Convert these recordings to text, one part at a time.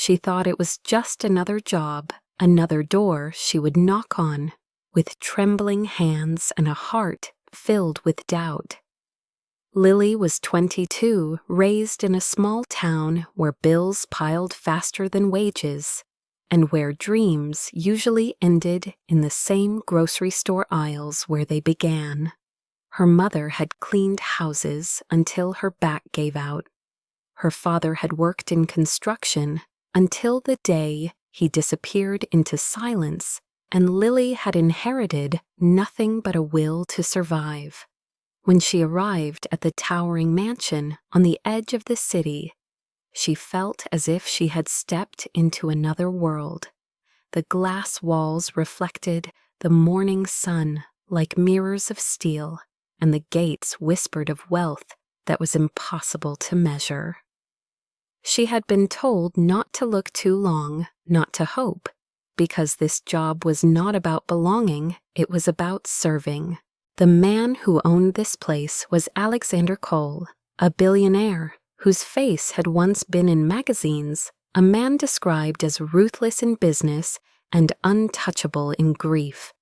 She thought it was just another job, another door she would knock on, with trembling hands and a heart filled with doubt. Lily was 22, raised in a small town where bills piled faster than wages, and where dreams usually ended in the same grocery store aisles where they began. Her mother had cleaned houses until her back gave out. Her father had worked in construction until the day he disappeared into silence, and Lily had inherited nothing but a will to survive. When she arrived at the towering mansion on the edge of the city, she felt as if she had stepped into another world. The glass walls reflected the morning sun like mirrors of steel, and the gates whispered of wealth that was impossible to measure. She had been told not to look too long, not to hope, because this job was not about belonging, it was about serving. The man who owned this place was Alexander Cole, a billionaire whose face had once been in magazines, a man described as ruthless in business and untouchable in grief.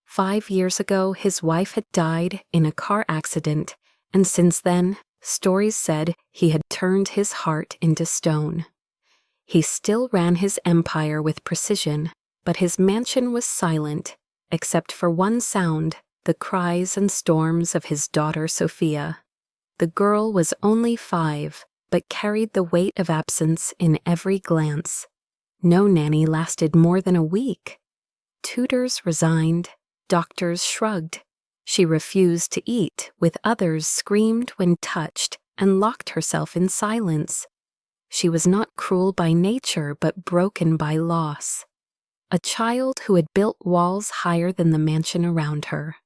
5 years ago, his wife had died in a car accident, and since then, stories said he had turned his heart into stone. He still ran his empire with precision, but his mansion was silent, except for one sound, the cries and storms of his daughter Sophia. The girl was only 5, but carried the weight of absence in every glance. No nanny lasted more than a week. Tutors resigned, doctors shrugged. She refused to eat, with others screamed when touched, and locked herself in silence. She was not cruel by nature, but broken by loss. A child who had built walls higher than the mansion around her.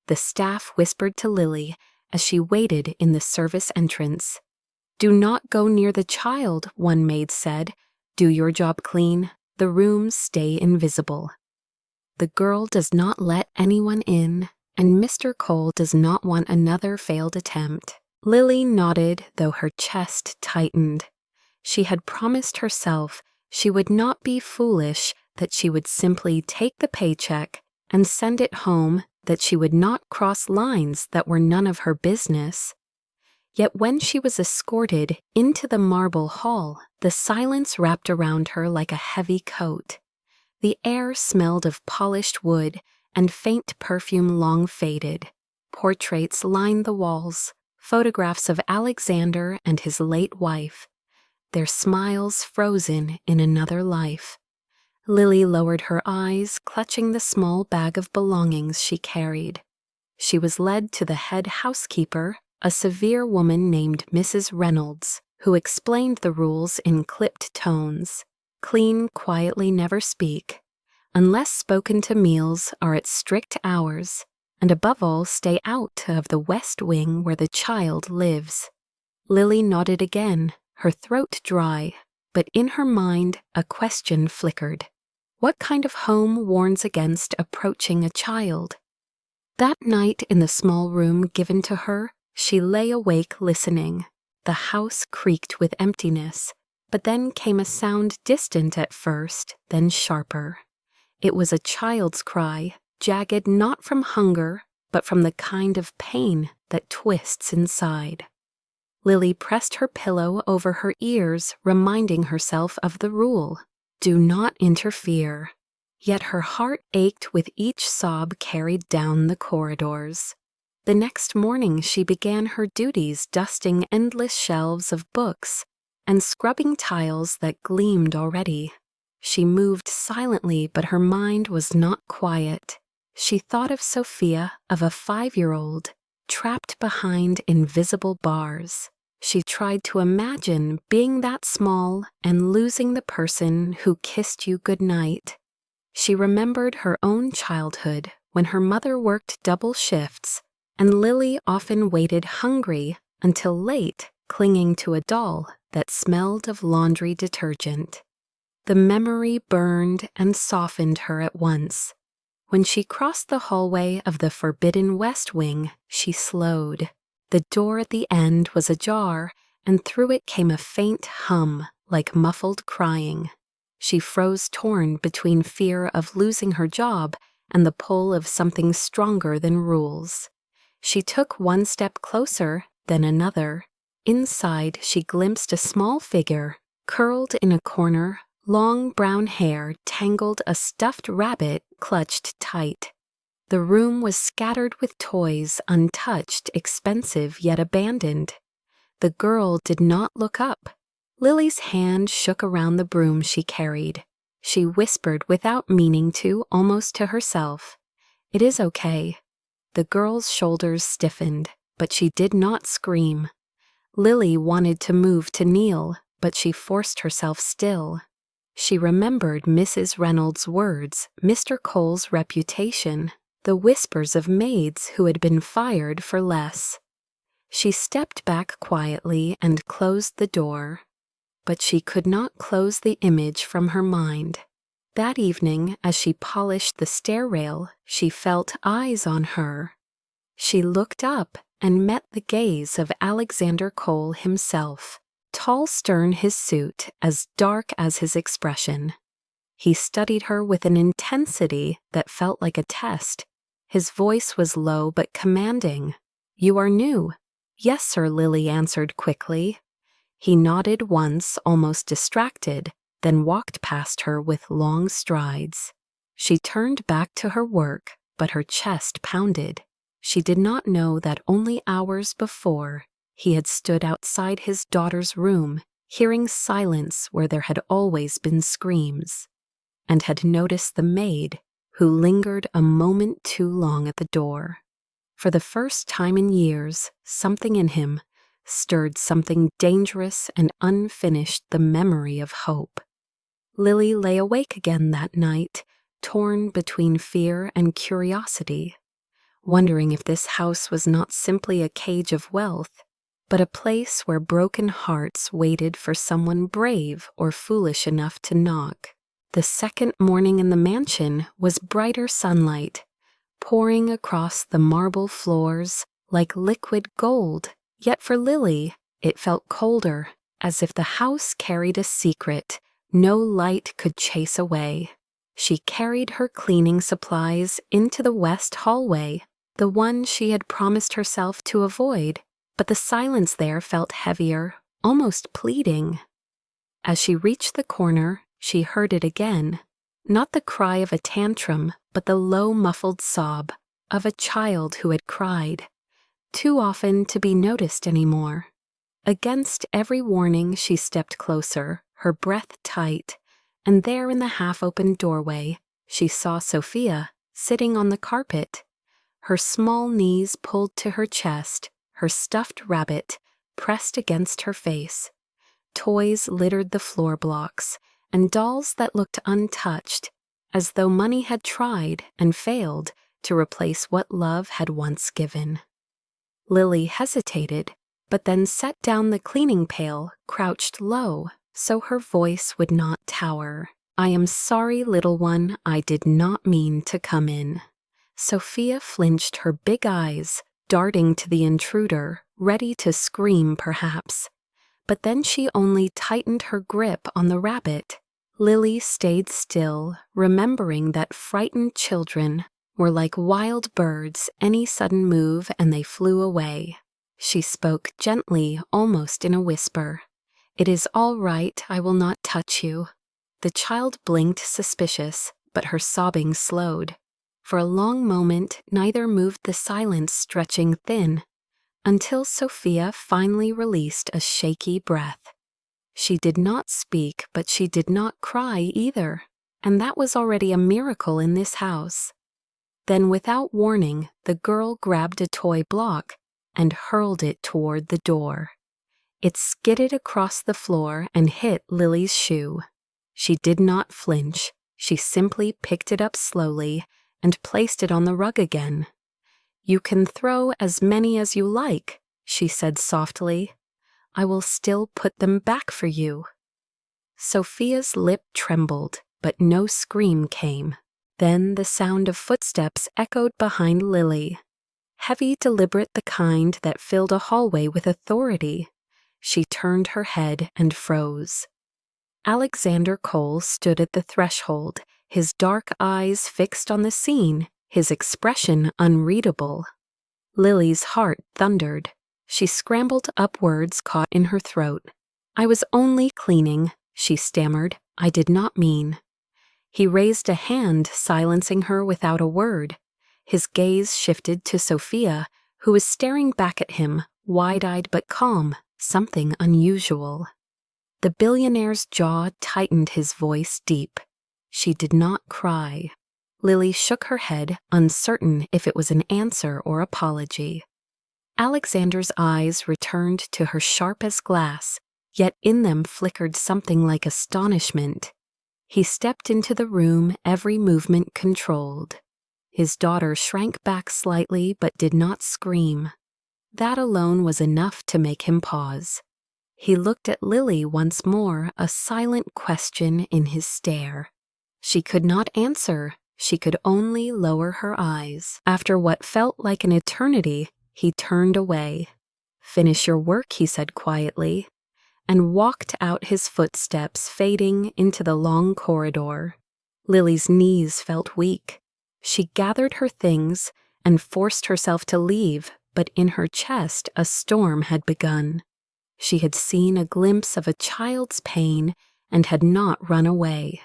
The staff whispered to Lily as she waited in the service entrance. "Do not go near the child," one maid said. "Do your job clean. The rooms stay invisible." The girl does not let anyone in, and Mr. Cole does not want another failed attempt. Lily nodded, though her chest tightened. She had promised herself she would not be foolish, that she would simply take the paycheck and send it home, that she would not cross lines that were none of her business. Yet when she was escorted into the marble hall, the silence wrapped around her like a heavy coat. The air smelled of polished wood and faint perfume long faded. Portraits lined the walls, photographs of Alexander and his late wife, their smiles frozen in another life. Lily lowered her eyes, clutching the small bag of belongings she carried. She was led to the head housekeeper, a severe woman named Mrs. Reynolds, who explained the rules in clipped tones. Clean, quietly, never speak. Unless spoken to, meals are at strict hours, and above all, stay out of the west wing where the child lives. Lily nodded again, her throat dry, but in her mind a question flickered. What kind of home warns against approaching a child? That night in the small room given to her, she lay awake listening. The house creaked with emptiness, but then came a sound distant at first, then sharper. It was a child's cry, jagged not from hunger, but from the kind of pain that twists inside. Lily pressed her pillow over her ears, reminding herself of the rule. Do not interfere. Yet her heart ached with each sob carried down the corridors. The next morning she began her duties, dusting endless shelves of books and scrubbing tiles that gleamed already. She moved silently, but her mind was not quiet. She thought of Sophia, of a 5-year-old, trapped behind invisible bars. She tried to imagine being that small and losing the person who kissed you goodnight. She remembered her own childhood when her mother worked double shifts, and Lily often waited hungry until late, clinging to a doll that smelled of laundry detergent. The memory burned and softened her at once. When she crossed the hallway of the forbidden West Wing, she slowed. The door at the end was ajar, and through it came a faint hum, like muffled crying. She froze, torn between fear of losing her job and the pull of something stronger than rules. She took one step closer, then another. Inside, she glimpsed a small figure, curled in a corner, long brown hair tangled a stuffed rabbit clutched tight. The room was scattered with toys, untouched, expensive yet abandoned. The girl did not look up. Lily's hand shook around the broom she carried. She whispered without meaning to, almost to herself, "It is okay." The girl's shoulders stiffened, but she did not scream. Lily wanted to move to kneel, but she forced herself still. She remembered Mrs. Reynolds' words, Mr. Cole's reputation, the whispers of maids who had been fired for less. She stepped back quietly and closed the door. But she could not close the image from her mind. That evening, as she polished the stair rail, she felt eyes on her. She looked up and met the gaze of Alexander Cole himself, tall, stern, his suit as dark as his expression. He studied her with an intensity that felt like a test. His voice was low but commanding. "You are new." "Yes, sir," Lily answered quickly. He nodded once, almost distracted, then walked past her with long strides. She turned back to her work, but her chest pounded. She did not know that only hours before, he had stood outside his daughter's room, hearing silence where there had always been screams, and had noticed the maid, who lingered a moment too long at the door. For the first time in years, something in him stirred, something dangerous and unfinished, the memory of hope. Lily lay awake again that night, torn between fear and curiosity, wondering if this house was not simply a cage of wealth, but a place where broken hearts waited for someone brave or foolish enough to knock. The second morning in the mansion was brighter sunlight, pouring across the marble floors like liquid gold. Yet for Lily, it felt colder, as if the house carried a secret no light could chase away. She carried her cleaning supplies into the west hallway, the one she had promised herself to avoid, but the silence there felt heavier, almost pleading. As she reached the corner, she heard it again, not the cry of a tantrum, but the low, muffled sob of a child who had cried, too often to be noticed anymore. Against every warning, she stepped closer, her breath tight, and there in the half-open doorway, she saw Sophia sitting on the carpet, her small knees pulled to her chest, her stuffed rabbit pressed against her face. Toys littered the floor blocks, and dolls that looked untouched, as though money had tried and failed to replace what love had once given. Lily hesitated, but then set down the cleaning pail, crouched low, so her voice would not tower. "I am sorry, little one, I did not mean to come in." Sophia flinched, her big eyes darting to the intruder, ready to scream perhaps. But then she only tightened her grip on the rabbit. Lily stayed still, remembering that frightened children were like wild birds, any sudden move and they flew away. She spoke gently, almost in a whisper. "It is all right, I will not touch you." The child blinked, suspicious, but her sobbing slowed. For a long moment, neither moved, the silence stretching thin, until Sophia finally released a shaky breath. She did not speak, but she did not cry either, and that was already a miracle in this house. Then, without warning, the girl grabbed a toy block and hurled it toward the door. It skidded across the floor and hit Lily's shoe. She did not flinch. She simply picked it up slowly and placed it on the rug again. "You can throw as many as you like," she said softly. "I will still put them back for you." Sophia's lip trembled, but no scream came. Then the sound of footsteps echoed behind Lily. Heavy, deliberate, the kind that filled a hallway with authority. She turned her head and froze. Alexander Cole stood at the threshold, his dark eyes fixed on the scene, his expression unreadable. Lily's heart thundered. She scrambled up, words caught in her throat. "I was only cleaning," she stammered. "I did not mean." He raised a hand, silencing her without a word. His gaze shifted to Sophia, who was staring back at him, wide-eyed but calm, something unusual. The billionaire's jaw tightened, his voice deep. She did not cry. Lily shook her head, uncertain if it was an answer or apology. Alexander's eyes returned to her sharp as glass, yet in them flickered something like astonishment. He stepped into the room, every movement controlled. His daughter shrank back slightly but did not scream. That alone was enough to make him pause. He looked at Lily once more, a silent question in his stare. She could not answer. She could only lower her eyes. After what felt like an eternity, he turned away. "Finish your work," he said quietly, and walked out, his footsteps fading into the long corridor. Lily's knees felt weak. She gathered her things and forced herself to leave, but in her chest a storm had begun. She had seen a glimpse of a child's pain and had not run away.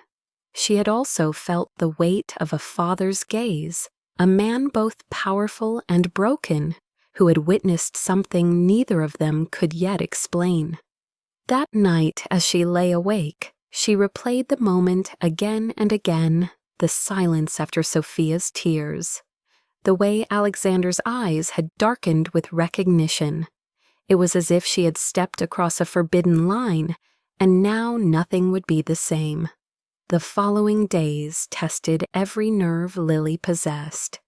She had also felt the weight of a father's gaze, a man both powerful and broken, who had witnessed something neither of them could yet explain. That night, as she lay awake, she replayed the moment again and again, the silence after Sophia's tears, the way Alexander's eyes had darkened with recognition. It was as if she had stepped across a forbidden line, and now nothing would be the same. The following days tested every nerve Lily possessed.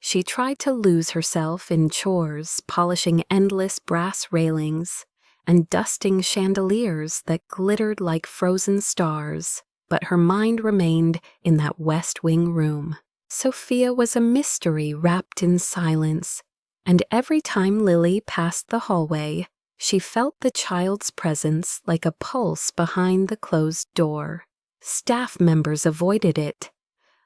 She tried to lose herself in chores, polishing endless brass railings, and dusting chandeliers that glittered like frozen stars, but her mind remained in that West Wing room. Sophia was a mystery wrapped in silence, and every time Lily passed the hallway, she felt the child's presence like a pulse behind the closed door. Staff members avoided it,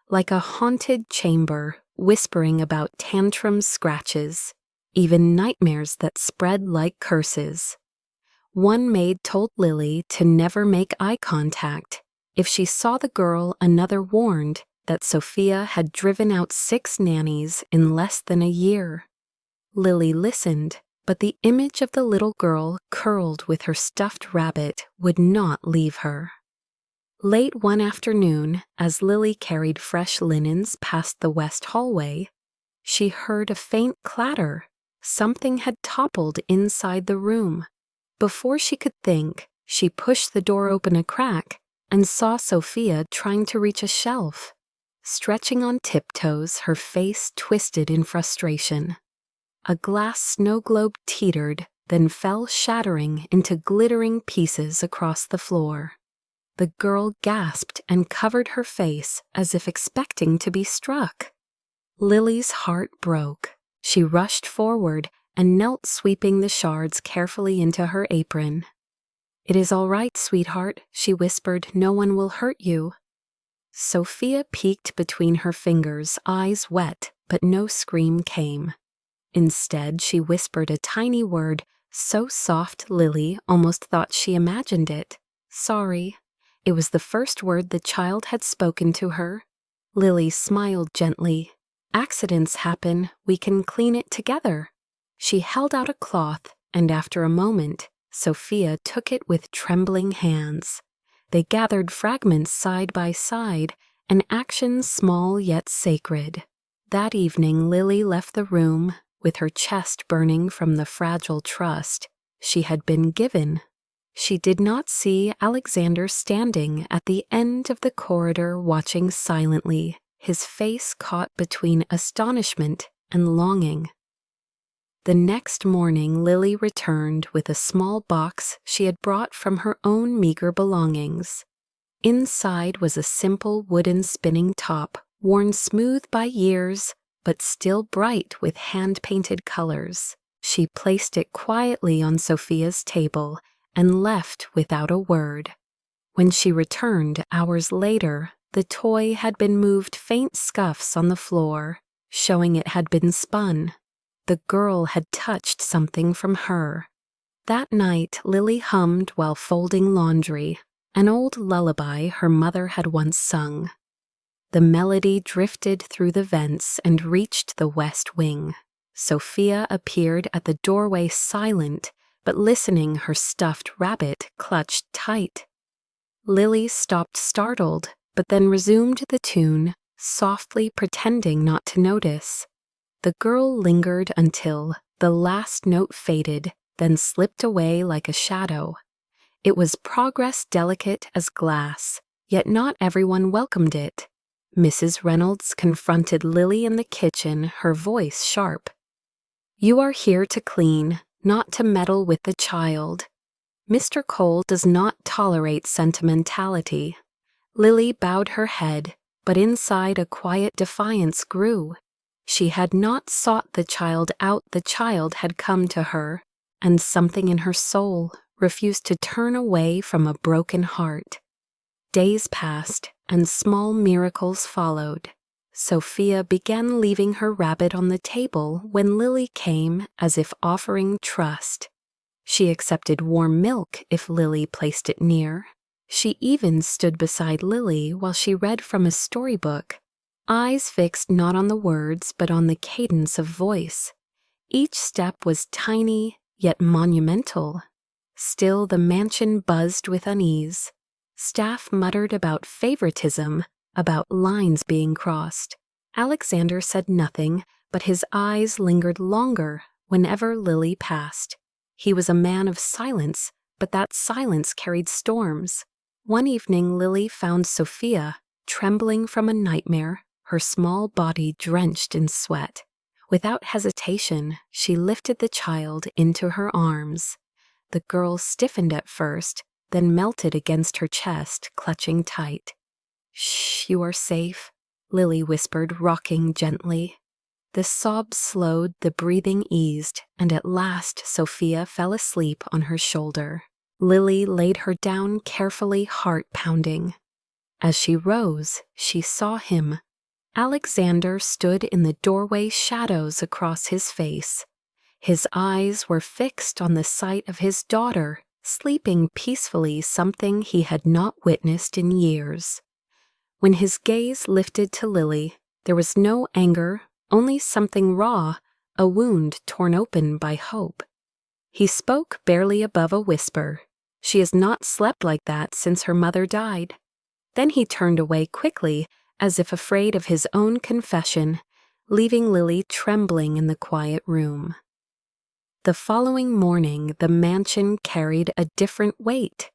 like a haunted chamber, whispering about tantrums, scratches, even nightmares that spread like curses. One maid told Lily to never make eye contact. If she saw the girl, another warned that Sophia had driven out 6 nannies in less than a year. Lily listened, but the image of the little girl curled with her stuffed rabbit would not leave her. Late one afternoon, as Lily carried fresh linens past the west hallway, she heard a faint clatter. Something had toppled inside the room. Before she could think, she pushed the door open a crack and saw Sophia trying to reach a shelf. Stretching on tiptoes, her face twisted in frustration. A glass snow globe teetered, then fell shattering into glittering pieces across the floor. The girl gasped and covered her face as if expecting to be struck. Lily's heart broke. She rushed forward and knelt, sweeping the shards carefully into her apron. "It is all right, sweetheart," she whispered. "No one will hurt you." Sophia peeked between her fingers, eyes wet, but no scream came. Instead, she whispered a tiny word, so soft Lily almost thought she imagined it. "Sorry." It was the first word the child had spoken to her. Lily smiled gently. "Accidents happen. We can clean it together." She held out a cloth, and after a moment, Sophia took it with trembling hands. They gathered fragments side by side, an action small yet sacred. That evening, Lily left the room, with her chest burning from the fragile trust she had been given. She did not see Alexander standing at the end of the corridor watching silently, his face caught between astonishment and longing. The next morning, Lily returned with a small box she had brought from her own meager belongings. Inside was a simple wooden spinning top, worn smooth by years, but still bright with hand-painted colors. She placed it quietly on Sophia's table and left without a word. When she returned hours later, the toy had been moved faint scuffs on the floor, showing it had been spun. The girl had touched something from her. That night, Lily hummed while folding laundry, an old lullaby her mother had once sung. The melody drifted through the vents and reached the west wing. Sophia appeared at the doorway silent, but listening, her stuffed rabbit clutched tight. Lily stopped startled, but then resumed the tune, softly pretending not to notice. The girl lingered until the last note faded, then slipped away like a shadow. It was progress delicate as glass, yet not everyone welcomed it. Mrs. Reynolds confronted Lily in the kitchen, her voice sharp. "You are here to clean, not to meddle with the child. Mr. Cole does not tolerate sentimentality." Lily bowed her head, but inside a quiet defiance grew. She had not sought the child out, the child had come to her, and something in her soul refused to turn away from a broken heart. Days passed, and small miracles followed. Sophia began leaving her rabbit on the table when Lily came, as if offering trust. She accepted warm milk if Lily placed it near. She even stood beside Lily while she read from a storybook, eyes fixed not on the words but on the cadence of voice. Each step was tiny, yet monumental. Still the mansion buzzed with unease. Staff muttered about favoritism, about lines being crossed. Alexander said nothing, but his eyes lingered longer whenever Lily passed. He was a man of silence, but that silence carried storms. One evening Lily found Sophia, trembling from a nightmare, her small body drenched in sweat. Without hesitation, she lifted the child into her arms. The girl stiffened at first, then melted against her chest, clutching tight. "Shh, you are safe," Lily whispered, rocking gently. The sobs slowed, the breathing eased, and at last Sophia fell asleep on her shoulder. Lily laid her down carefully, heart pounding. As she rose, she saw him. Alexander stood in the doorway, shadows across his face. His eyes were fixed on the sight of his daughter, sleeping peacefully, something he had not witnessed in years. When his gaze lifted to Lily, there was no anger, only something raw, a wound torn open by hope. He spoke barely above a whisper. "She has not slept like that since her mother died." Then he turned away quickly, as if afraid of his own confession, leaving Lily trembling in the quiet room. The following morning, the mansion carried a different weight,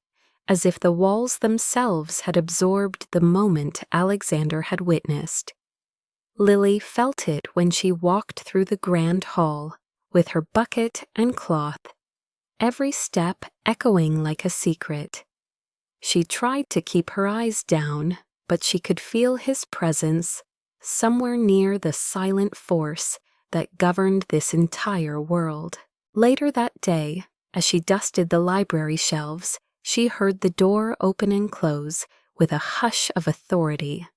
as if the walls themselves had absorbed the moment Alexander had witnessed. Lily felt it when she walked through the grand hall, with her bucket and cloth, every step echoing like a secret. She tried to keep her eyes down, but she could feel his presence, somewhere near the silent force that governed this entire world. Later that day, as she dusted the library shelves, she heard the door open and close with a hush of authority.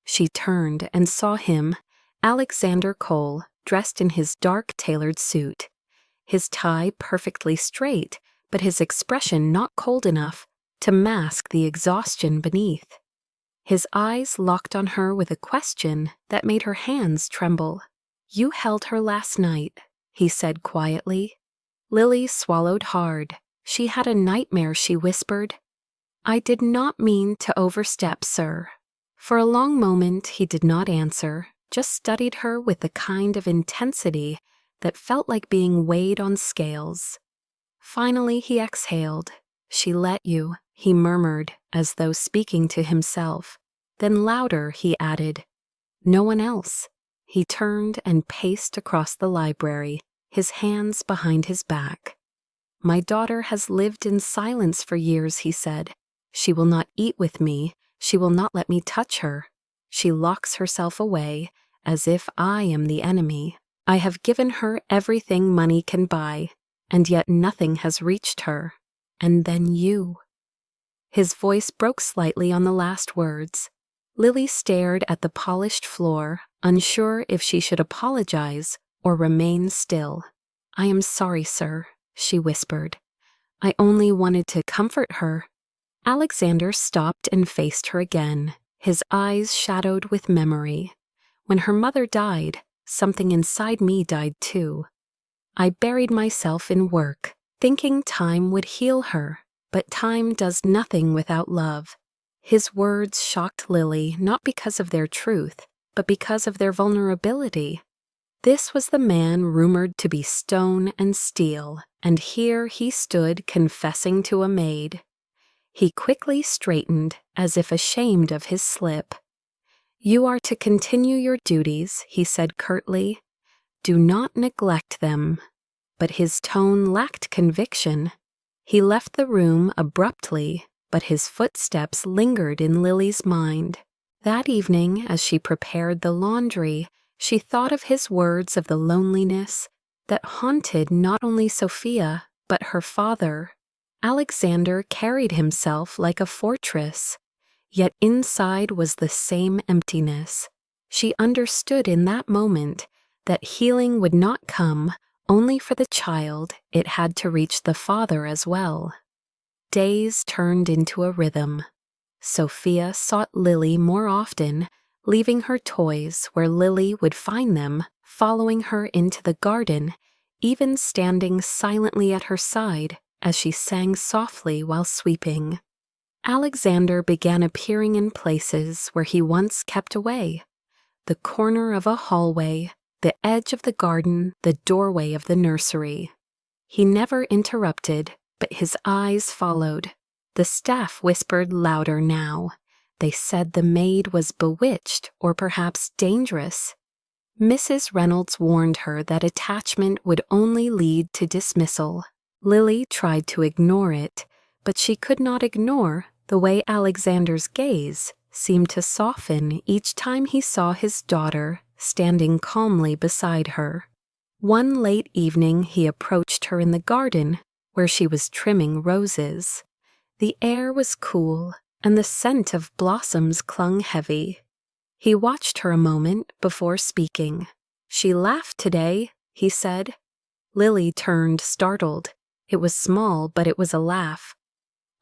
She turned and saw him, Alexander Cole, dressed in his dark tailored suit, his tie perfectly straight, but his expression not cold enough to mask the exhaustion beneath. His eyes locked on her with a question that made her hands tremble. "You held her last night," he said quietly. Lily swallowed hard. She had a nightmare, she whispered. "I did not mean to overstep, sir." For a long moment he did not answer, just studied her with the kind of intensity that felt like being weighed on scales. Finally he exhaled. "She let you," he murmured, as though speaking to himself. Then louder he added, "No one else." He turned and paced across the library, his hands behind his back. "My daughter has lived in silence for years," he said. "She will not eat with me. She will not let me touch her. She locks herself away, as if I am the enemy. I have given her everything money can buy, and yet nothing has reached her. And then you." His voice broke slightly on the last words. Lily stared at the polished floor, unsure if she should apologize or remain still. "I am sorry, sir," she whispered. "I only wanted to comfort her." Alexander stopped and faced her again, his eyes shadowed with memory. "When her mother died, something inside me died too. I buried myself in work, thinking time would heal her, but time does nothing without love." His words shocked Lily not because of their truth, but because of their vulnerability. This was the man rumored to be stone and steel, and here he stood confessing to a maid. He quickly straightened, as if ashamed of his slip. "You are to continue your duties," he said curtly. "Do not neglect them." But his tone lacked conviction. He left the room abruptly, but his footsteps lingered in Lily's mind. That evening, as she prepared the laundry, she thought of his words of the loneliness that haunted not only Sophia, but her father. Alexander carried himself like a fortress, yet inside was the same emptiness. She understood in that moment that healing would not come only for the child, it had to reach the father as well. Days turned into a rhythm. Sophia sought Lily more often, leaving her toys where Lily would find them, following her into the garden, even standing silently at her side as she sang softly while sweeping. Alexander began appearing in places where he once kept away: the corner of a hallway, the edge of the garden, the doorway of the nursery. He never interrupted, but his eyes followed. The staff whispered louder now. They said the maid was bewitched or perhaps dangerous. Mrs. Reynolds warned her that attachment would only lead to dismissal. Lily tried to ignore it, but she could not ignore the way Alexander's gaze seemed to soften each time he saw his daughter standing calmly beside her. One late evening he approached her in the garden where she was trimming roses. The air was cool, and the scent of blossoms clung heavy. He watched her a moment before speaking. "She laughed today," he said. Lily turned, startled. It was small, but it was a laugh.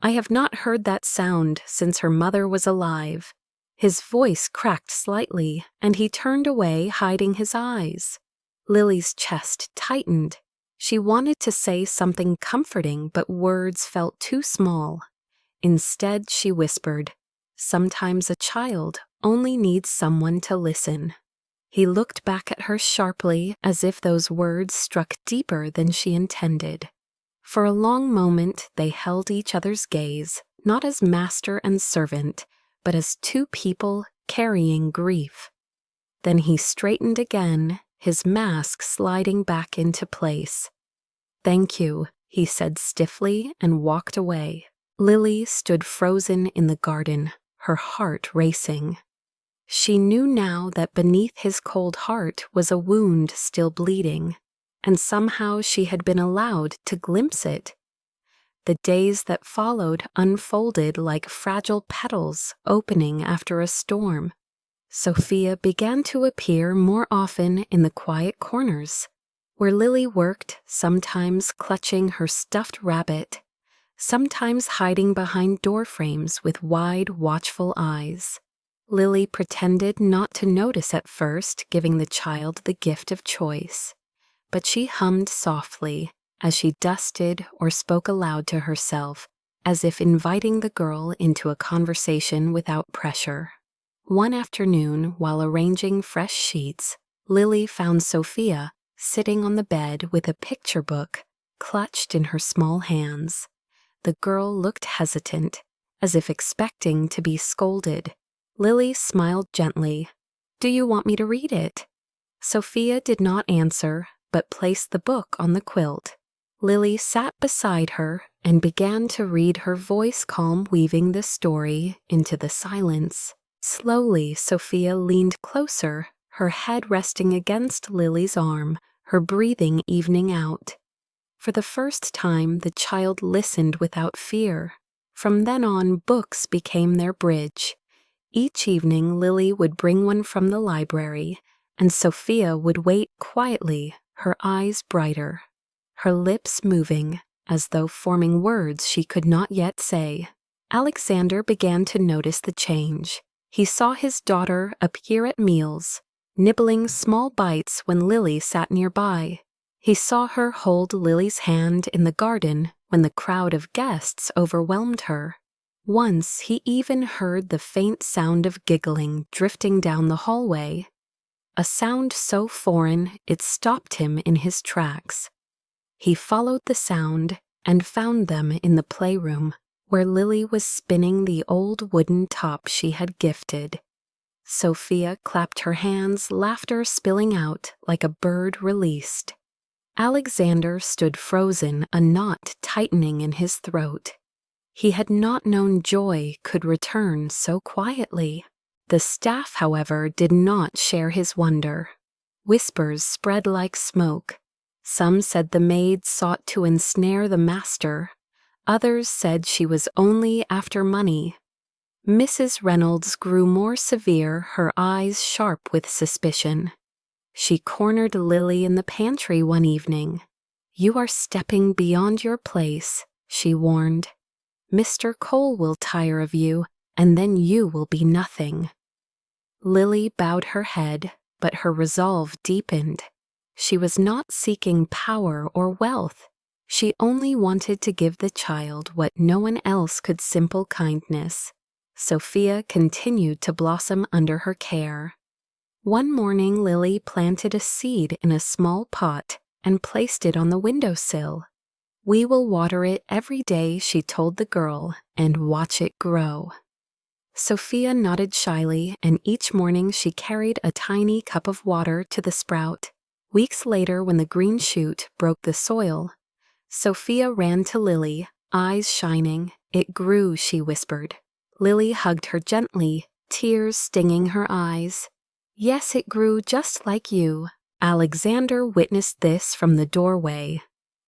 "I have not heard that sound since her mother was alive." His voice cracked slightly, and he turned away, hiding his eyes. Lily's chest tightened. She wanted to say something comforting, but words felt too small. Instead, she whispered, "Sometimes a child only needs someone to listen." He looked back at her sharply, as if those words struck deeper than she intended. For a long moment, they held each other's gaze, not as master and servant, but as two people carrying grief. Then he straightened again, his mask sliding back into place. "Thank you," he said stiffly and walked away. Lily stood frozen in the garden, her heart racing. She knew now that beneath his cold heart was a wound still bleeding, and somehow she had been allowed to glimpse it. The days that followed unfolded like fragile petals opening after a storm. Sophia began to appear more often in the quiet corners, where Lily worked, sometimes clutching her stuffed rabbit, sometimes hiding behind door frames with wide, watchful eyes. Lily pretended not to notice at first, giving the child the gift of choice, but she hummed softly as she dusted or spoke aloud to herself, as if inviting the girl into a conversation without pressure. One afternoon, while arranging fresh sheets, Lily found Sophia sitting on the bed with a picture book clutched in her small hands. The girl looked hesitant, as if expecting to be scolded. Lily smiled gently. "Do you want me to read it?" Sophia did not answer, but placed the book on the quilt. Lily sat beside her and began to read, her voice calm, weaving the story into the silence. Slowly, Sophia leaned closer, her head resting against Lily's arm, her breathing evening out. For the first time, the child listened without fear. From then on, books became their bridge. Each evening, Lily would bring one from the library, and Sophia would wait quietly, her eyes brighter, her lips moving, as though forming words she could not yet say. Alexander began to notice the change. He saw his daughter appear at meals, nibbling small bites when Lily sat nearby. He saw her hold Lily's hand in the garden when the crowd of guests overwhelmed her. Once he even heard the faint sound of giggling drifting down the hallway, a sound so foreign it stopped him in his tracks. He followed the sound and found them in the playroom, where Lily was spinning the old wooden top she had gifted. Sophia clapped her hands, laughter spilling out like a bird released. Alexander stood frozen, a knot tightening in his throat. He had not known joy could return so quietly. The staff, however, did not share his wonder. Whispers spread like smoke. Some said the maid sought to ensnare the master. Others said she was only after money. Mrs. Reynolds grew more severe, her eyes sharp with suspicion. She cornered Lily in the pantry one evening. "You are stepping beyond your place," she warned. "Mr. Cole will tire of you, and then you will be nothing." Lily bowed her head, but her resolve deepened. She was not seeking power or wealth. She only wanted to give the child what no one else could, simple kindness. Sophia continued to blossom under her care. One morning Lily planted a seed in a small pot and placed it on the windowsill. "We will water it every day," she told the girl, "and watch it grow." Sophia nodded shyly, and each morning she carried a tiny cup of water to the sprout. Weeks later, when the green shoot broke the soil, Sophia ran to Lily, eyes shining. "It grew," she whispered. Lily hugged her gently, tears stinging her eyes. "Yes, it grew just like you." Alexander witnessed this from the doorway.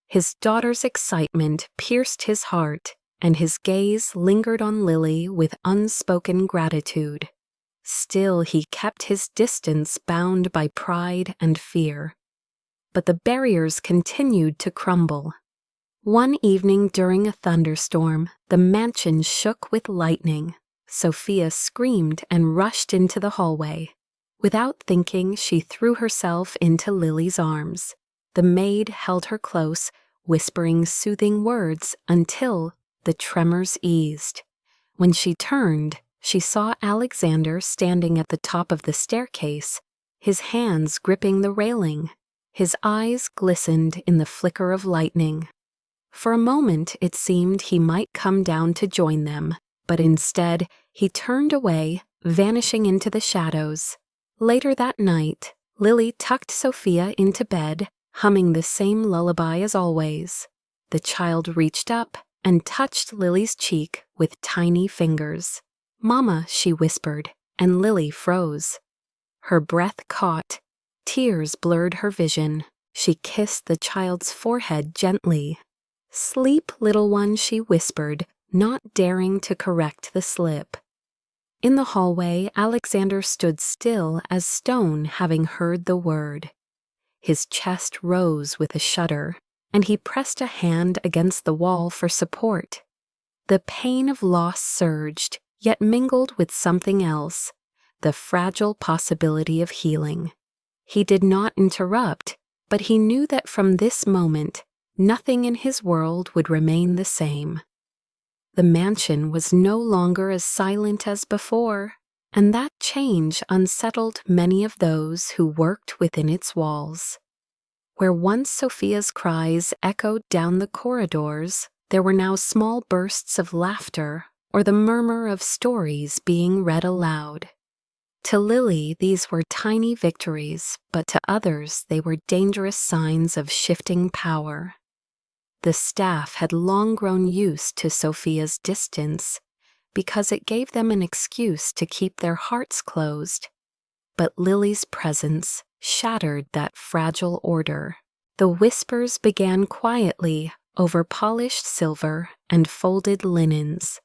His daughter's excitement pierced his heart, and his gaze lingered on Lily with unspoken gratitude. Still he kept his distance, bound by pride and fear. But the barriers continued to crumble. One evening during a thunderstorm, the mansion shook with lightning. Sophia screamed and rushed into the hallway. Without thinking, she threw herself into Lily's arms. The maid held her close, whispering soothing words until the tremors eased. When she turned, she saw Alexander standing at the top of the staircase, his hands gripping the railing. His eyes glistened in the flicker of lightning. For a moment it seemed he might come down to join them, but instead he turned away, vanishing into the shadows. Later that night, Lily tucked Sophia into bed, humming the same lullaby as always. The child reached up and touched Lily's cheek with tiny fingers. "Mama," she whispered, and Lily froze. Her breath caught. Tears blurred her vision. She kissed the child's forehead gently. "Sleep, little one," she whispered, not daring to correct the slip. In the hallway, Alexander stood still as stone, having heard the word. His chest rose with a shudder, and he pressed a hand against the wall for support. The pain of loss surged, yet mingled with something else, the fragile possibility of healing. He did not interrupt, but he knew that from this moment, nothing in his world would remain the same. The mansion was no longer as silent as before, and that change unsettled many of those who worked within its walls. Where once Sophia's cries echoed down the corridors, there were now small bursts of laughter or the murmur of stories being read aloud. To Lily, these were tiny victories, but to others they were dangerous signs of shifting power. The staff had long grown used to Sophia's distance because it gave them an excuse to keep their hearts closed. But Lily's presence shattered that fragile order. The whispers began quietly over polished silver and folded linens.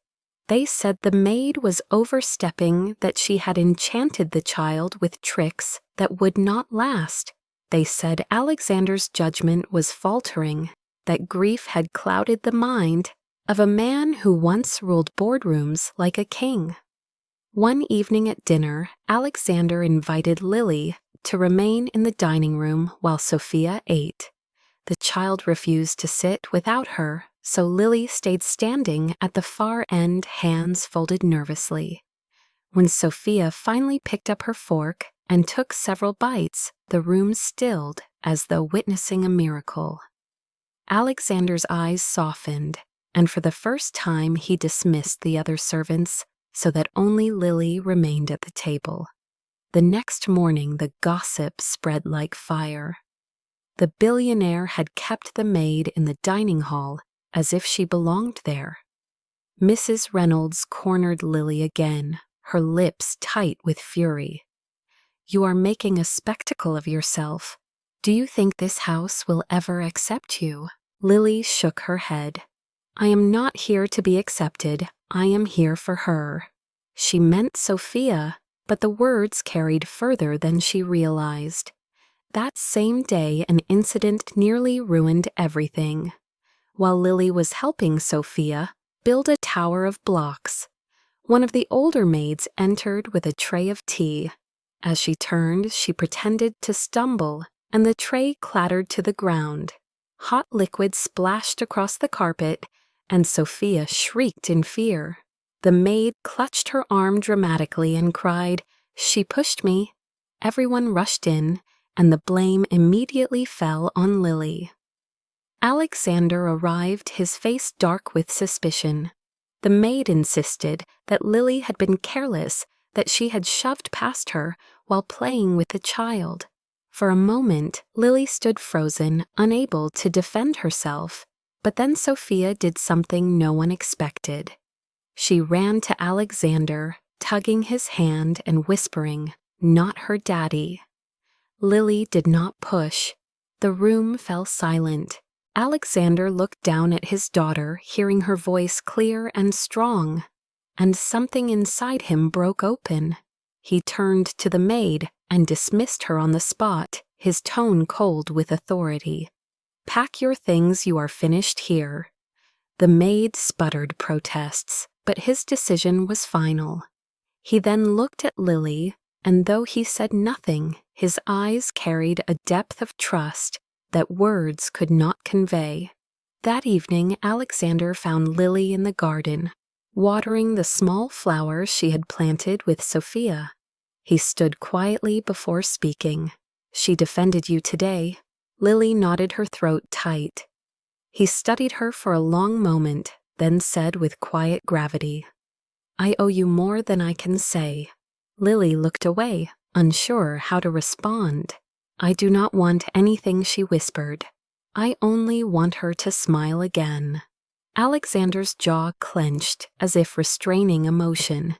They said the maid was overstepping, that she had enchanted the child with tricks that would not last. They said Alexander's judgment was faltering, that grief had clouded the mind of a man who once ruled boardrooms like a king. One evening at dinner, Alexander invited Lily to remain in the dining room while Sophia ate. The child refused to sit without her, so Lily stayed standing at the far end, hands folded nervously. When Sophia finally picked up her fork and took several bites, the room stilled as though witnessing a miracle. Alexander's eyes softened, and for the first time he dismissed the other servants so that only Lily remained at the table. The next morning the gossip spread like fire. The billionaire had kept the maid in the dining hall as if she belonged there. Mrs. Reynolds cornered Lily again, her lips tight with fury. "You are making a spectacle of yourself. Do you think this house will ever accept you?" Lily shook her head. "I am not here to be accepted. I am here for her." She meant Sophia, but the words carried further than she realized. That same day, an incident nearly ruined everything. While Lily was helping Sophia build a tower of blocks, one of the older maids entered with a tray of tea. As she turned, she pretended to stumble, and the tray clattered to the ground. Hot liquid splashed across the carpet, and Sophia shrieked in fear. The maid clutched her arm dramatically and cried, "She pushed me." Everyone rushed in, and the blame immediately fell on Lily. Alexander arrived, his face dark with suspicion. The maid insisted that Lily had been careless, that she had shoved past her while playing with the child. For a moment, Lily stood frozen, unable to defend herself, but then Sophia did something no one expected. She ran to Alexander, tugging his hand and whispering, "Not her daddy." Lily did not push. The room fell silent. Alexander looked down at his daughter, hearing her voice clear and strong, and something inside him broke open. He turned to the maid and dismissed her on the spot, his tone cold with authority. "Pack your things, you are finished here." The maid sputtered protests, but his decision was final. He then looked at Lily, and though he said nothing, his eyes carried a depth of trust that words could not convey. That evening, Alexander found Lily in the garden, watering the small flowers she had planted with Sophia. He stood quietly before speaking. "She defended you today." Lily nodded, her throat tight. He studied her for a long moment, then said with quiet gravity, "I owe you more than I can say." Lily looked away, unsure how to respond. "I do not want anything," she whispered. "I only want her to smile again." Alexander's jaw clenched as if restraining emotion.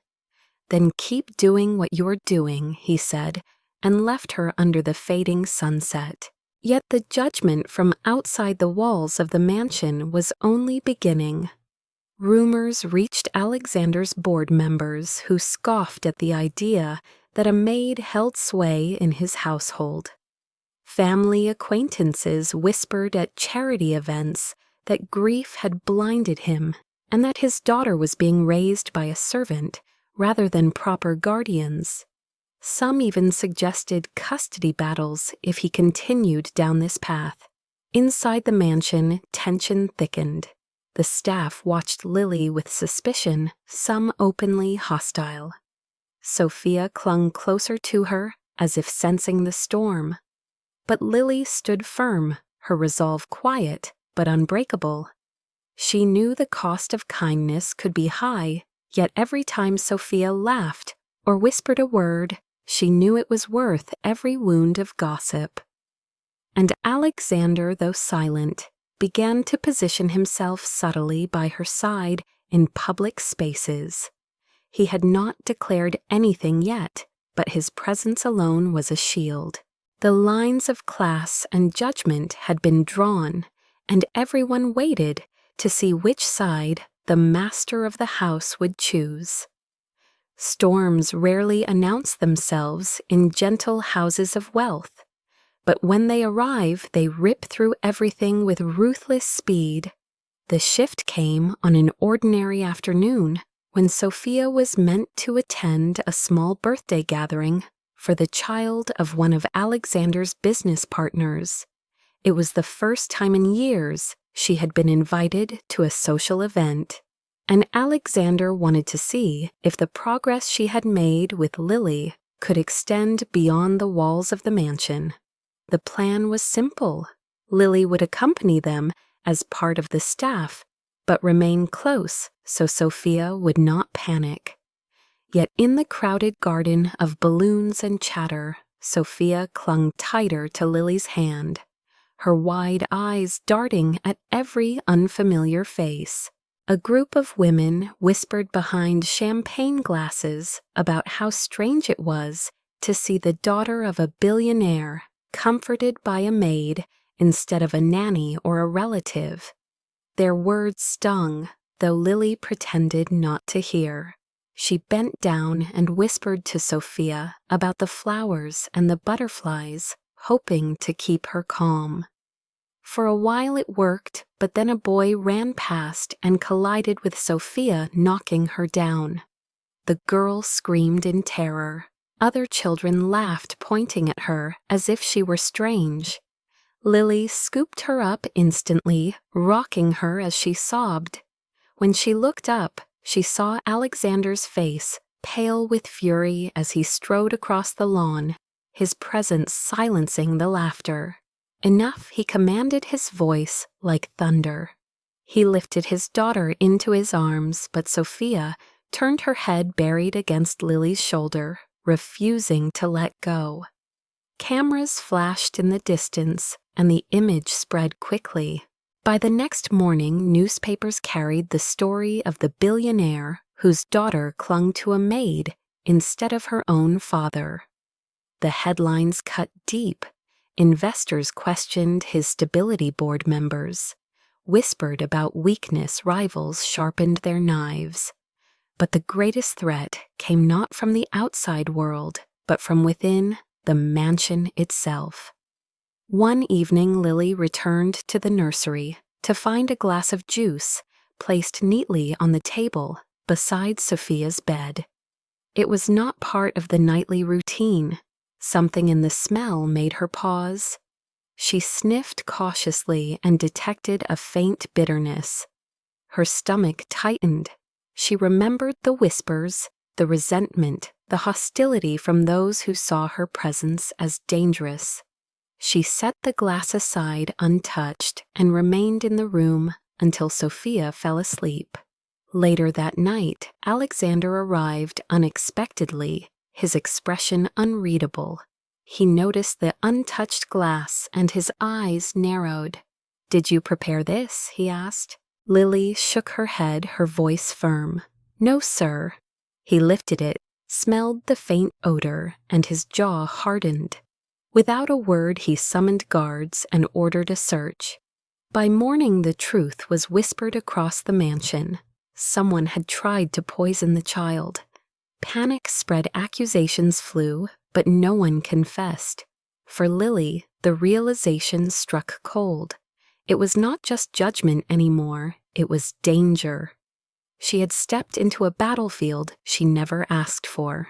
"Then keep doing what you're doing," he said, and left her under the fading sunset. Yet the judgment from outside the walls of the mansion was only beginning. Rumors reached Alexander's board members, who scoffed at the idea that a maid held sway in his household. Family acquaintances whispered at charity events that grief had blinded him and that his daughter was being raised by a servant rather than proper guardians. Some even suggested custody battles if he continued down this path. Inside the mansion, tension thickened. The staff watched Lily with suspicion, some openly hostile. Sophia clung closer to her, as if sensing the storm. But Lily stood firm, her resolve quiet but unbreakable. She knew the cost of kindness could be high, yet every time Sophia laughed or whispered a word, she knew it was worth every wound of gossip. And Alexander, though silent, began to position himself subtly by her side in public spaces. He had not declared anything yet, but his presence alone was a shield. The lines of class and judgment had been drawn, and everyone waited to see which side the master of the house would choose. Storms rarely announce themselves in gentle houses of wealth, but when they arrive, they rip through everything with ruthless speed. The shift came on an ordinary afternoon when Sophia was meant to attend a small birthday gathering for the child of one of Alexander's business partners. It was the first time in years she had been invited to a social event, and Alexander wanted to see if the progress she had made with Lily could extend beyond the walls of the mansion. The plan was simple. Lily would accompany them as part of the staff, but remain close so Sophia would not panic. Yet in the crowded garden of balloons and chatter, Sophia clung tighter to Lily's hand, her wide eyes darting at every unfamiliar face. A group of women whispered behind champagne glasses about how strange it was to see the daughter of a billionaire comforted by a maid instead of a nanny or a relative. Their words stung, though Lily pretended not to hear. She bent down and whispered to Sophia about the flowers and the butterflies, hoping to keep her calm. For a while it worked, but then a boy ran past and collided with Sophia, knocking her down. The girl screamed in terror. Other children laughed, pointing at her as if she were strange. Lily scooped her up instantly, rocking her as she sobbed. When she looked up, she saw Alexander's face, pale with fury as he strode across the lawn, his presence silencing the laughter. Enough, he commanded, his voice like thunder. He lifted his daughter into his arms, but Sophia turned her head buried against Lily's shoulder, refusing to let go. Cameras flashed in the distance, and the image spread quickly. By the next morning, newspapers carried the story of the billionaire whose daughter clung to a maid instead of her own father. The headlines cut deep. Investors questioned his stability board members, whispered about weakness, rivals sharpened their knives. But the greatest threat came not from the outside world, but from within the mansion itself. One evening, Lily returned to the nursery to find a glass of juice placed neatly on the table beside Sophia's bed. It was not part of the nightly routine. Something in the smell made her pause. She sniffed cautiously and detected a faint bitterness. Her stomach tightened. She remembered the whispers, the resentment, the hostility from those who saw her presence as dangerous. She set the glass aside untouched and remained in the room until Sophia fell asleep. Later that night, Alexander arrived unexpectedly, his expression unreadable. He noticed the untouched glass and his eyes narrowed. "Did you prepare this?" he asked. Lily shook her head, her voice firm. "No, sir." He lifted it, smelled the faint odor, and his jaw hardened. Without a word, he summoned guards and ordered a search. By morning, the truth was whispered across the mansion. Someone had tried to poison the child. Panic spread, accusations flew, but no one confessed. For Lily, the realization struck cold. It was not just judgment anymore, it was danger. She had stepped into a battlefield she never asked for.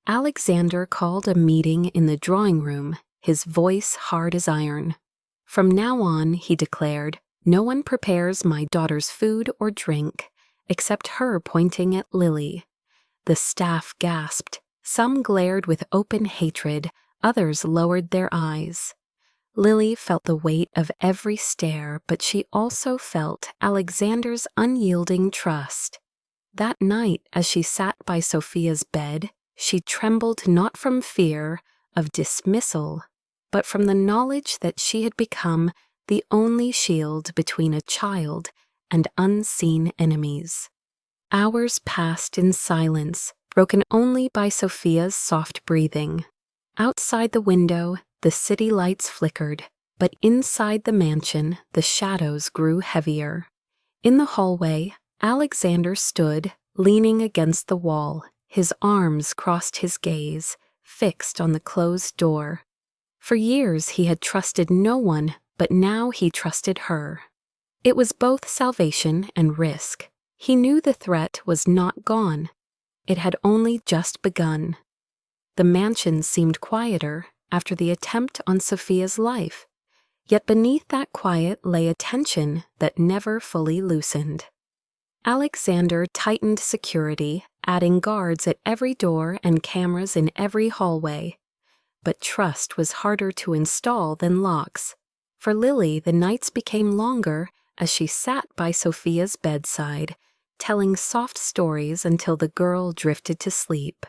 Alexander called a meeting in the drawing room, his voice hard as iron. "From now on," he declared, "no one prepares my daughter's food or drink," except her, pointing at Lily. The staff gasped. Some glared with open hatred, others lowered their eyes. Lily felt the weight of every stare, but she also felt Alexander's unyielding trust. That night, as she sat by Sophia's bed, she trembled not from fear of dismissal, but from the knowledge that she had become the only shield between a child and unseen enemies. Hours passed in silence, broken only by Sophia's soft breathing. Outside the window, the city lights flickered, but inside the mansion, the shadows grew heavier. In the hallway, Alexander stood, leaning against the wall, his arms crossed, his gaze fixed on the closed door. For years he had trusted no one, but now he trusted her. It was both salvation and risk. He knew the threat was not gone. It had only just begun. The mansion seemed quieter after the attempt on Sophia's life, yet beneath that quiet lay a tension that never fully loosened. Alexander tightened security, adding guards at every door and cameras in every hallway. But trust was harder to install than locks. For Lily, the nights became longer as she sat by Sophia's bedside, telling soft stories until the girl drifted to sleep.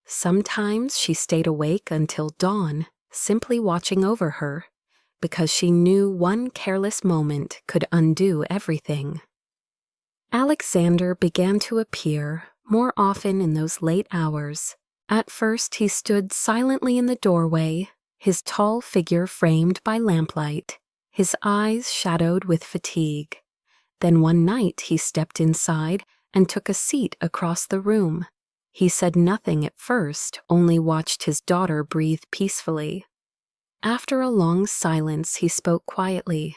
Sometimes she stayed awake until dawn, simply watching over her, because she knew one careless moment could undo everything. Alexander began to appear more often in those late hours. At first he stood silently in the doorway, his tall figure framed by lamplight, his eyes shadowed with fatigue. Then one night he stepped inside and took a seat across the room. He said nothing at first, only watched his daughter breathe peacefully. After a long silence he spoke quietly.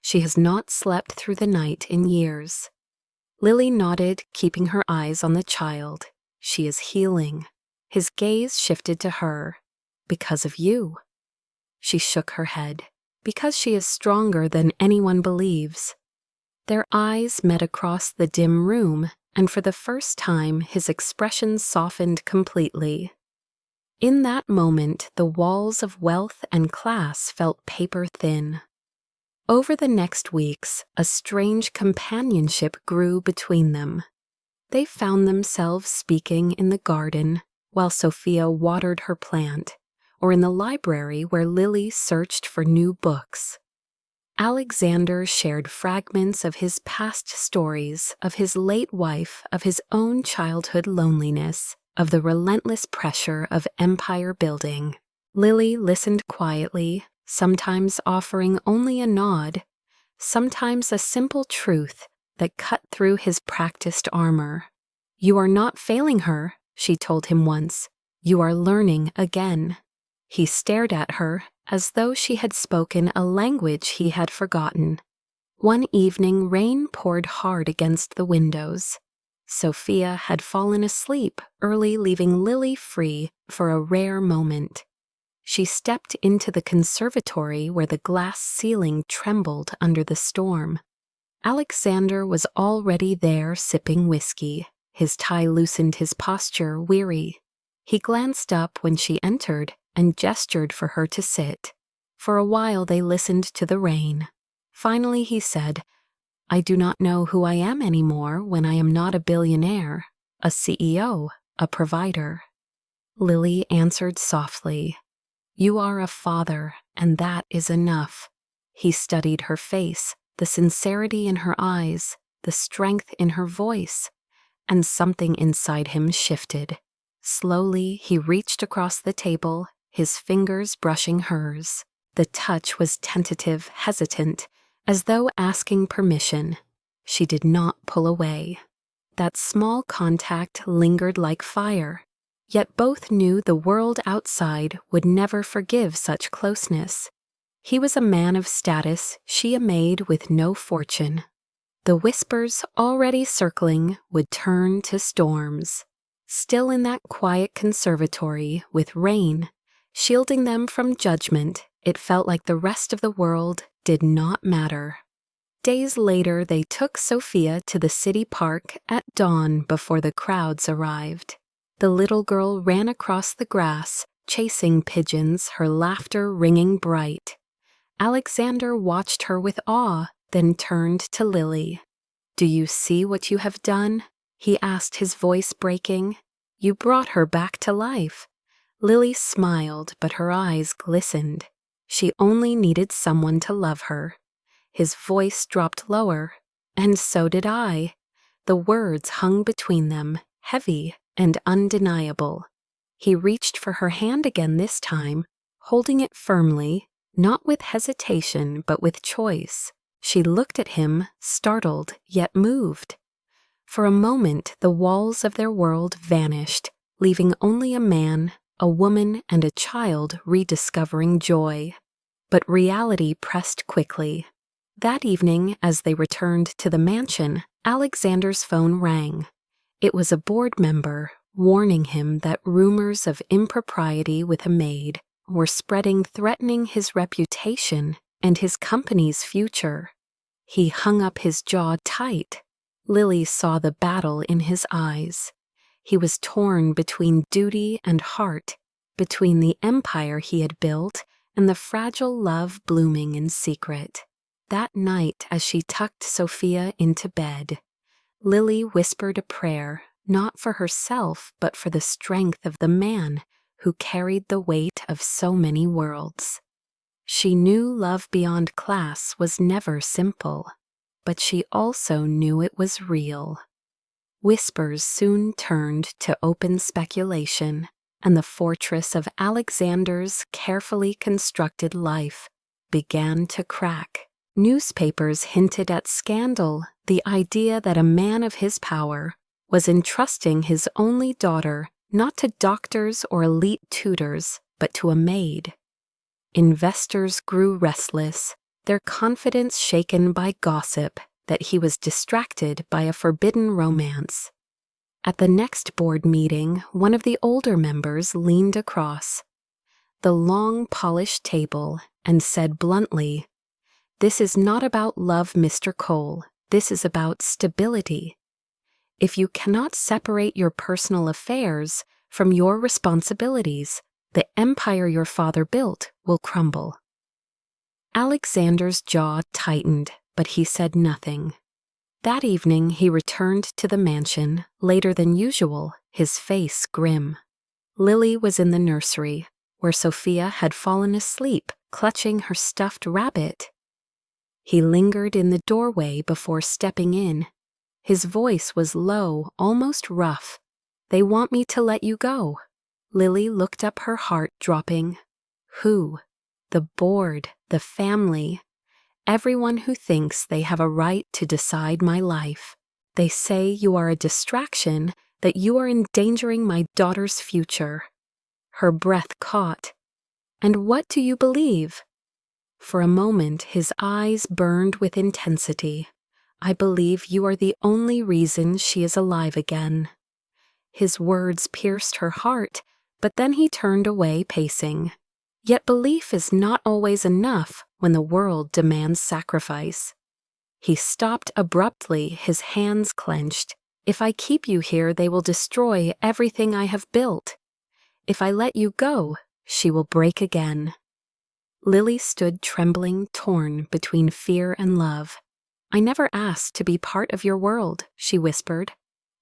"She has not slept through the night in years." Lily nodded, keeping her eyes on the child. "She is healing." His gaze shifted to her. "Because of you." She shook her head. "Because she is stronger than anyone believes." Their eyes met across the dim room, and for the first time his expression softened completely. In that moment, the walls of wealth and class felt paper thin. Over the next weeks, a strange companionship grew between them. They found themselves speaking in the garden while Sophia watered her plant, or in the library where Lily searched for new books. Alexander shared fragments of his past stories, of his late wife, of his own childhood loneliness, of the relentless pressure of empire building. Lily listened quietly, sometimes offering only a nod, sometimes a simple truth that cut through his practiced armor. "You are not failing her," she told him once. "You are learning again." He stared at her as though she had spoken a language he had forgotten. One evening, rain poured hard against the windows. Sophia had fallen asleep early, leaving Lily free for a rare moment. She stepped into the conservatory where the glass ceiling trembled under the storm. Alexander was already there sipping whiskey. His tie loosened his posture, weary. He glanced up when she entered and gestured for her to sit. For a while they listened to the rain. Finally he said, "I do not know who I am anymore when I am not a billionaire, a CEO, a provider." Lily answered softly, "You are a father, and that is enough." He studied her face, the sincerity in her eyes, the strength in her voice, and something inside him shifted. Slowly, he reached across the table, his fingers brushing hers. The touch was tentative, hesitant, as though asking permission. She did not pull away. That small contact lingered like fire. Yet both knew the world outside would never forgive such closeness. He was a man of status, she a maid with no fortune. The whispers already circling would turn to storms. Still in that quiet conservatory, with rain shielding them from judgment, it felt like the rest of the world did not matter. Days later, they took Sophia to the city park at dawn before the crowds arrived. The little girl ran across the grass, chasing pigeons, her laughter ringing bright. Alexander watched her with awe, then turned to Lily. "Do you see what you have done?" he asked, his voice breaking. "You brought her back to life." Lily smiled, but her eyes glistened. She only needed someone to love her. His voice dropped lower, "And so did I." The words hung between them, heavy and undeniable. He reached for her hand again this time, holding it firmly, not with hesitation but with choice. She looked at him, startled yet moved. For a moment, the walls of their world vanished, leaving only a man, a woman, and a child rediscovering joy. But reality pressed quickly. That evening, as they returned to the mansion, Alexander's phone rang. It was a board member, warning him that rumors of impropriety with a maid were spreading, threatening his reputation and his company's future. He hung up his jaw tight. Lily saw the battle in his eyes. He was torn between duty and heart, between the empire he had built and the fragile love blooming in secret. That night, as she tucked Sophia into bed, Lily whispered a prayer, not for herself but for the strength of the man who carried the weight of so many worlds. She knew love beyond class was never simple, but she also knew it was real. Whispers soon turned to open speculation, and the fortress of Alexander's carefully constructed life began to crack. Newspapers hinted at scandal, the idea that a man of his power was entrusting his only daughter not to doctors or elite tutors, but to a maid. Investors grew restless, their confidence shaken by gossip that he was distracted by a forbidden romance. At the next board meeting, one of the older members leaned across the long, polished table and said bluntly, "This is not about love, Mr. Cole. This is about stability. If you cannot separate your personal affairs from your responsibilities, the empire your father built will crumble." Alexander's jaw tightened, but he said nothing. That evening he returned to the mansion, later than usual, his face grim. Lily was in the nursery, where Sophia had fallen asleep, clutching her stuffed rabbit. He lingered in the doorway before stepping in. His voice was low, almost rough. "They want me to let you go." Lily looked up, her heart dropping. Who? The board, the family, everyone who thinks they have a right to decide my life. They say you are a distraction, that you are endangering my daughter's future. Her breath caught. "And what do you believe?" For a moment his eyes burned with intensity. "I believe you are the only reason she is alive again." His words pierced her heart, but then he turned away, pacing. Yet belief is not always enough when the world demands sacrifice. He stopped abruptly, his hands clenched. "If I keep you here, they will destroy everything I have built. If I let you go, she will break again." Lily stood trembling, torn between fear and love. "I never asked to be part of your world," she whispered.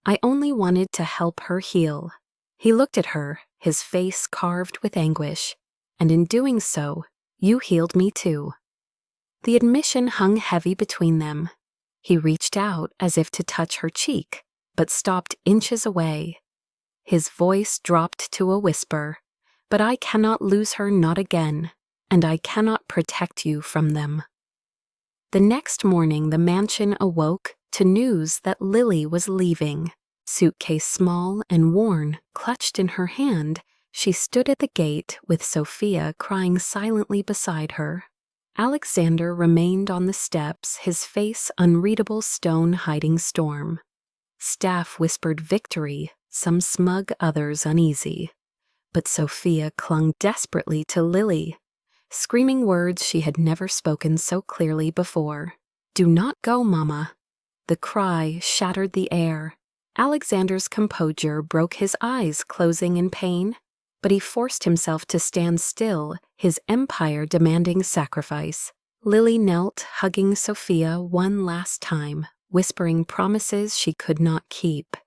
"I only wanted to help her heal." He looked at her, his face carved with anguish. "And in doing so, you healed me too." The admission hung heavy between them. He reached out as if to touch her cheek, but stopped inches away. His voice dropped to a whisper, "But I cannot lose her, not again, and I cannot protect you from them." The next morning the mansion awoke to news that Lily was leaving. Suitcase small and worn, clutched in her hand, she stood at the gate with Sophia crying silently beside her. Alexander remained on the steps, his face unreadable stone hiding storm. Staff whispered victory, some smug, others uneasy. But Sophia clung desperately to Lily, screaming words she had never spoken so clearly before. "Do not go, Mama." The cry shattered the air. Alexander's composure broke, his eyes closing in pain, but he forced himself to stand still, his empire demanding sacrifice. Lily knelt, hugging Sophia one last time, whispering promises she could not keep.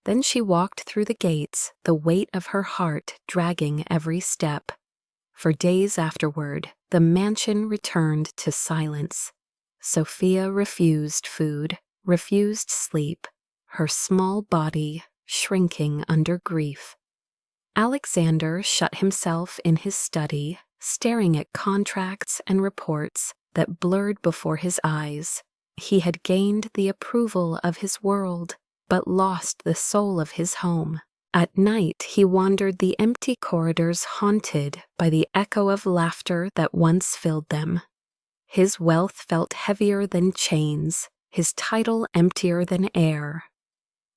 Then she walked through the gates, the weight of her heart dragging every step. For days afterward, the mansion returned to silence. Sophia refused food, refused sleep, her small body shrinking under grief. Alexander shut himself in his study, staring at contracts and reports that blurred before his eyes. He had gained the approval of his world, but lost the soul of his home. At night he wandered the empty corridors haunted by the echo of laughter that once filled them. His wealth felt heavier than chains, his title emptier than air.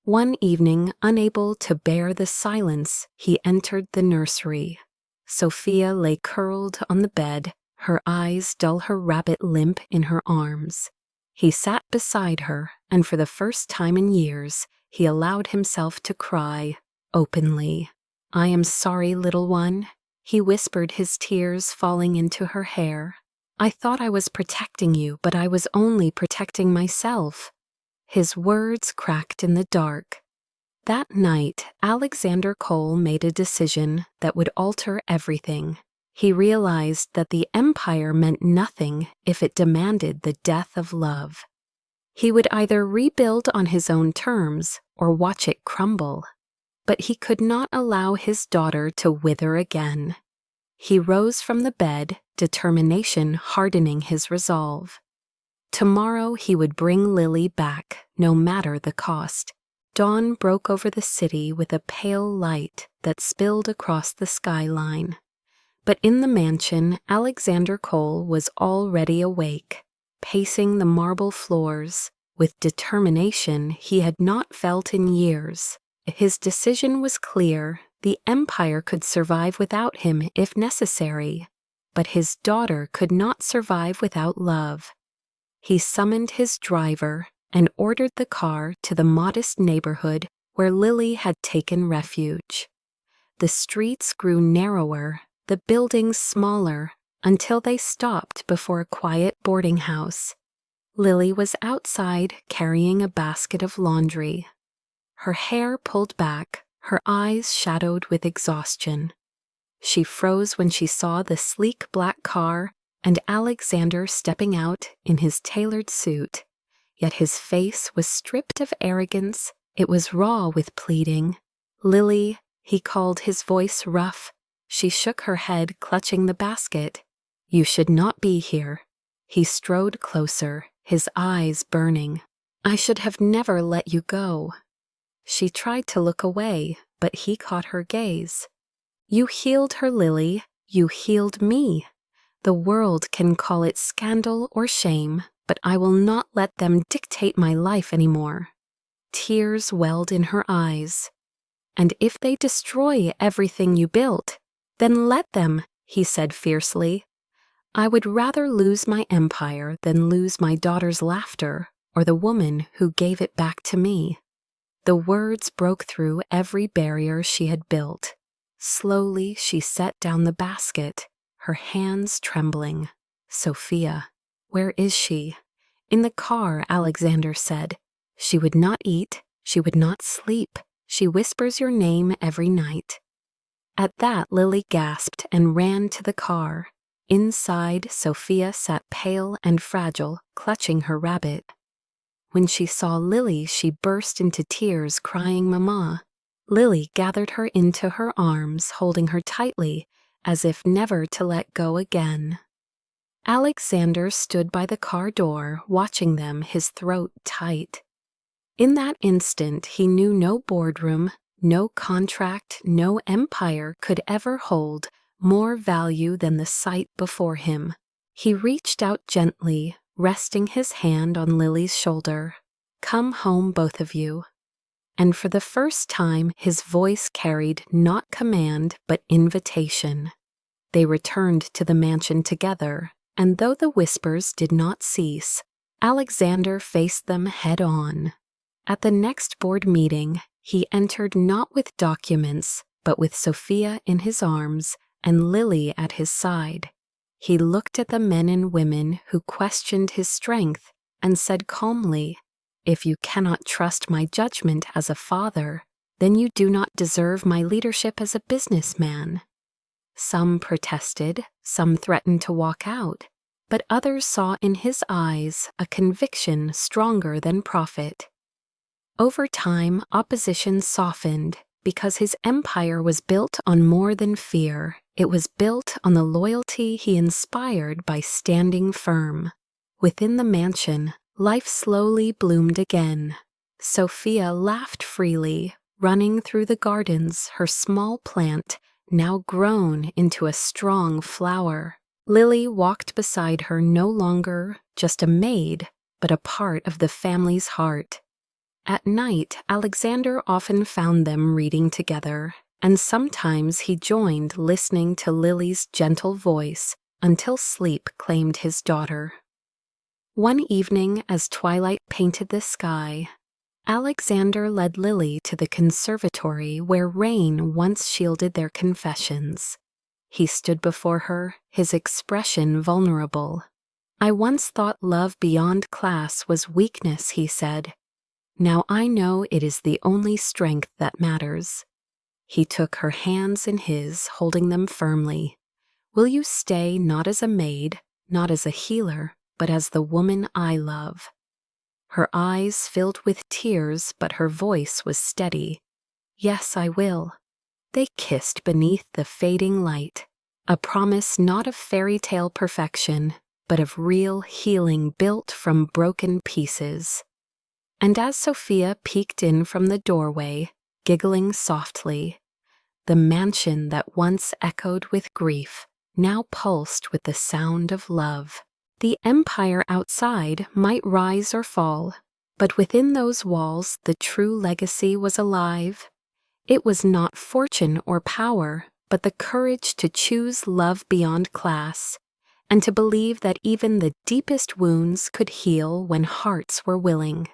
One evening, unable to bear the silence, he entered the nursery. Sophia lay curled on the bed, her eyes dull her rabbit limp in her arms. He sat beside her, and for the first time in years, he allowed himself to cry, openly. "I am sorry, little one," he whispered, his tears falling into her hair. "I thought I was protecting you, but I was only protecting myself." His words cracked in the dark. That night, Alexander Cole made a decision that would alter everything. He realized that the empire meant nothing if it demanded the death of love. He would either rebuild on his own terms or watch it crumble. But he could not allow his daughter to wither again. He rose from the bed, determination hardening his resolve. Tomorrow he would bring Lily back, no matter the cost. Dawn broke over the city with a pale light that spilled across the skyline. But in the mansion, Alexander Cole was already awake, pacing the marble floors, with determination he had not felt in years. His decision was clear. The empire could survive without him if necessary, but his daughter could not survive without love. He summoned his driver and ordered the car to the modest neighborhood where Lily had taken refuge. The streets grew narrower, the buildings smaller, until they stopped before a quiet boarding house. Lily was outside carrying a basket of laundry. Her hair pulled back, her eyes shadowed with exhaustion. She froze when she saw the sleek black car and Alexander stepping out in his tailored suit. Yet his face was stripped of arrogance, it was raw with pleading. "Lily," he called, his voice rough. She shook her head, clutching the basket. "You should not be here." He strode closer, his eyes burning. "I should have never let you go." She tried to look away, but he caught her gaze. "You healed her, Lily. You healed me. The world can call it scandal or shame, but I will not let them dictate my life anymore." Tears welled in her eyes. "And if they destroy everything you built, then let them," he said fiercely. "I would rather lose my empire than lose my daughter's laughter or the woman who gave it back to me." The words broke through every barrier she had built. Slowly she set down the basket, her hands trembling. "Sophia, where is she?" "In the car," Alexander said. "She would not eat, she would not sleep. She whispers your name every night." At that, Lily gasped and ran to the car. Inside, Sophia sat pale and fragile, clutching her rabbit. When she saw Lily, she burst into tears, crying, "Mama." Lily gathered her into her arms, holding her tightly, as if never to let go again. Alexander stood by the car door, watching them, his throat tight. In that instant, he knew no boardroom, no contract, no empire could ever hold more value than the sight before him. He reached out gently, resting his hand on Lily's shoulder. "Come home, both of you." And for the first time, his voice carried not command but invitation. They returned to the mansion together, and though the whispers did not cease, Alexander faced them head on. At the next board meeting, he entered not with documents, but with Sophia in his arms and Lily at his side. He looked at the men and women who questioned his strength and said calmly, "If you cannot trust my judgment as a father, then you do not deserve my leadership as a businessman." Some protested, some threatened to walk out, but others saw in his eyes a conviction stronger than profit. Over time, opposition softened, because his empire was built on more than fear. It was built on the loyalty he inspired by standing firm. Within the mansion, life slowly bloomed again. Sophia laughed freely, running through the gardens, her small plant now grown into a strong flower. Lily walked beside her, no longer just a maid, but a part of the family's heart. At night, Alexander often found them reading together, and sometimes he joined, listening to Lily's gentle voice until sleep claimed his daughter. One evening, as twilight painted the sky, Alexander led Lily to the conservatory where rain once shielded their confessions. He stood before her, his expression vulnerable. "I once thought love beyond class was weakness," he said. "Now I know it is the only strength that matters." He took her hands in his, holding them firmly. "Will you stay not as a maid, not as a healer, but as the woman I love?" Her eyes filled with tears, but her voice was steady. "Yes, I will." They kissed beneath the fading light, a promise not of fairy tale perfection, but of real healing built from broken pieces. And as Sophia peeked in from the doorway, giggling softly, the mansion that once echoed with grief now pulsed with the sound of love. The empire outside might rise or fall, but within those walls the true legacy was alive. It was not fortune or power, but the courage to choose love beyond class, and to believe that even the deepest wounds could heal when hearts were willing.